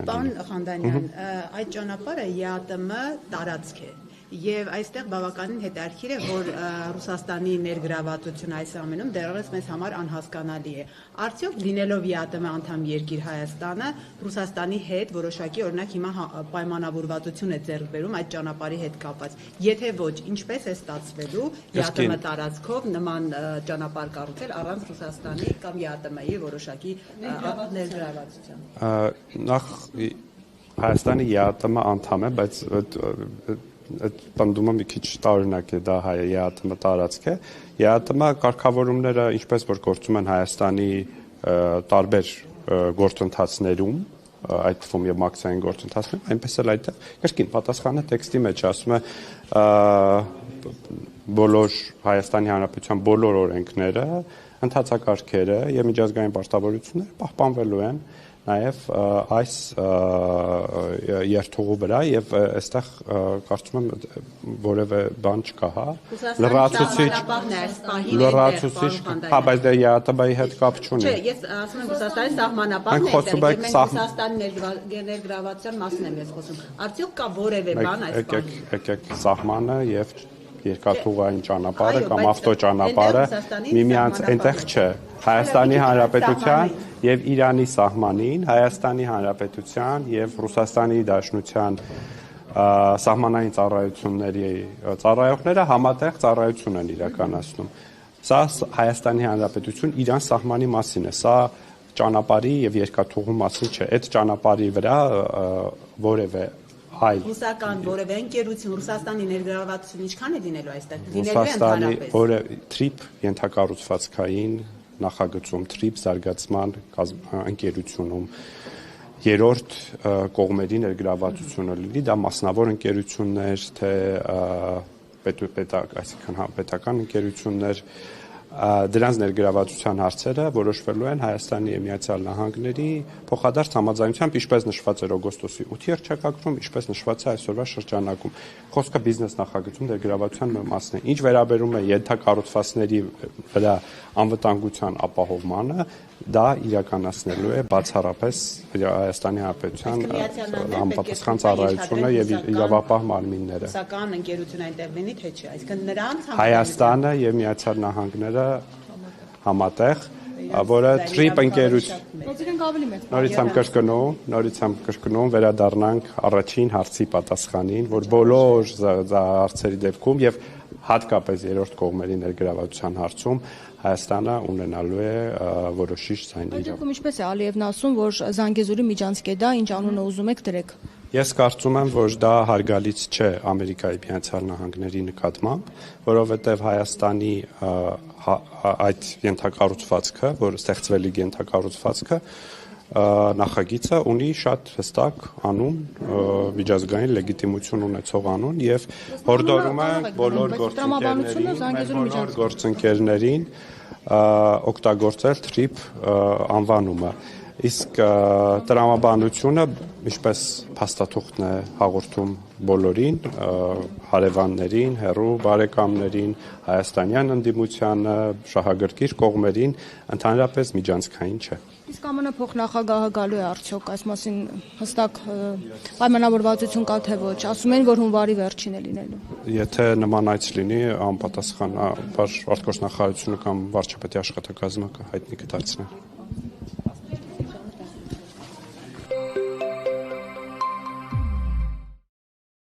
Պարոն Խանդանյան, այդ ճանապարհը ԵԱՏՄ տարածք է։ Եվ այստեղ բավականին հետաքրքիր է, որ Ռուսաստանի ներգրավվածությունը այս ամենում դեռևս մեզ համար անհասկանալի է։ Արդյոք լինելով ԵԱՏՄ անդամ երկիր Հայաստանը Ռուսաստանի հետ որոշակի օրինակ հիմա պայմանավորվածություն է ձեռք բերում այդ ճանապարհի հետ կապված։ Եթե ոչ, ինչպես է ստացվելու ԵԱՏՄ տարածքով նման ճանապարհ կառուցել առանց Ռուսաստանի կամ ԵԱՏՄ-ի որոշակի ներգրավվածության։ Նախ Հայաստանը ԵԱՏՄ անդամ է, բայց այդ պնդումը մի քիչ տարօրինակ է, դա ԵԱՏՄ տարածք է։ ԵԱՏՄ կարգավորումները, ինչպես որ գործում են Հայաստանի տարբեր գործընթացներում, այդ թվում եւ մաքսային գործընթացներում, այնպես էլ այդտեղ կրկին պատասխանը տեքստի մեջ ասում է բոլոր Հայաստանի Հանրապետության բոլոր օրենքները, ընթացակարգերը եւ միջազգային պարտավորությունները պահպանվելու են նաև այս երթուղու վրա եւ այստեղ կարծում եմ որևէ բան չկա, հա։ Լրացուցիչ, հա, բայց դա ԵԱՏՄ-ի հետ կապ չունի։ Չէ, ես ասում եմ Ռուսաստանի սահմանապահն է, եւ մենք Ռուսաստանի ներգրավվածության մասին եմ ես խոսում։ Արդյոք կա որևէ բան այս բանի։ Եկեք սահմանը եւ երկաթուղային ճանապարհը կամ ավտոճանապարհը միմյանց այնտեղ չէ։ Հայաստանի Հանրապետության եւ Իրանի սահմանին, Հայաստանի Հանրապետության եւ Ռուսաստանի Դաշնության սահմանային ծառայությունների ծառայողները համատեղ ծառայություն են իրականացնում։ Սա Հայաստանի Հանրապետություն Իրան սահմանի մասին է, սա ճանապարհի եւ երկաթուղու մասին չէ։ Այդ ճանապարհի վրա որևէ Ռուսական որևէ ընկերություն Ռուսաստանի ներգրավվածություն ինչքան է դինելու այստեղ։ Ռուսաստանի թրիփ ենթակառուցվածքային նախագծում թրիփ զարգացման ընկերությունում երրորդ կողմերի ներգրավվածությունը լինի, դա մասնավոր ընկերություններ, թե պետական ընկերություններ, դրանց ներգրավվածության հարցերը որոշվելու են Հայաստանի եւ Միացյալ Նահանգների փոխադարձ համաձայնությամբ, ինչպես նշված էր օգոստոսի 8-ի հռչակագրում, ինչպես նշված է այսօրվա շրջանակում։ Խոսքը բիզնես նախագծում ներգրավվածության մասն է։ Ինչ վերաբերում է ենթակառուցվածքների վրա անվտանգության ապահովմանը, դա իրականացնելու է բացառապես Հայաստանի Հանրապետության համապատասխան ծառայությունը եւ իրավապահ մարմինները։ Ռուսական ընկերություն այնտեղ լինի, թե չէ, այսինքն նրանց Հայաստանը եւ Միացյալ Նահանգները համատեղ, որը թրիփ ընկերություն։ Նորից եմ կրկնում, վերադառնանք առաջին հարցի պատասխանին, որ բոլոր հարցերի դեպքում եւ հատկապես երրորդ կողմերի ներգրավվածության հարցում Հայաստանը ունենալու է որոշիչ ձայնի իրավունք։ Դեպքում ինչպես է Ալիևն ասում, որ Զանգեզուրի միջանցք է դա, ինչ անունը ուզում եք դրեք։ Ես կարծում եմ, որ դա հարգալից չէ Ամերիկայի Միացյալ Նահանգների նկատմամբ, որովհետև Հայաստանի այդ ենթակառուցվածքը, որ ստեղծվելիք ենթակառուցվածքը նախագիծը ունի շատ հստակ անուն, միջազգային լեգիտիմություն ունեցող անուն եւ հորդորում է բոլոր գործընկերներին օգտագործել թրիփ անվանումը։ Իսկ տրամաբանությունը, ինչպես փաստաթուղթն է հաղորդում բոլորին, հարևաններին, հեռու բարեկամներին, հայաստանյան ընդդիմությանը, շահագրգիռ կողմերին, ընդհանրապես միջանցքային չէ։ Իսկ ԱՄՆ փոխնախագահը գալու է արդյոք, այս մասին հստակ պայմանավորվածություն կա թե ոչ, ասում են, որ հունվարի վերջին է լինելու։ Եթե նման այց լինի, անպատասխանաբար արտգործնախարարությունը կամ վարչապետի աշխատակազմը կհայտնի կդարձնեն։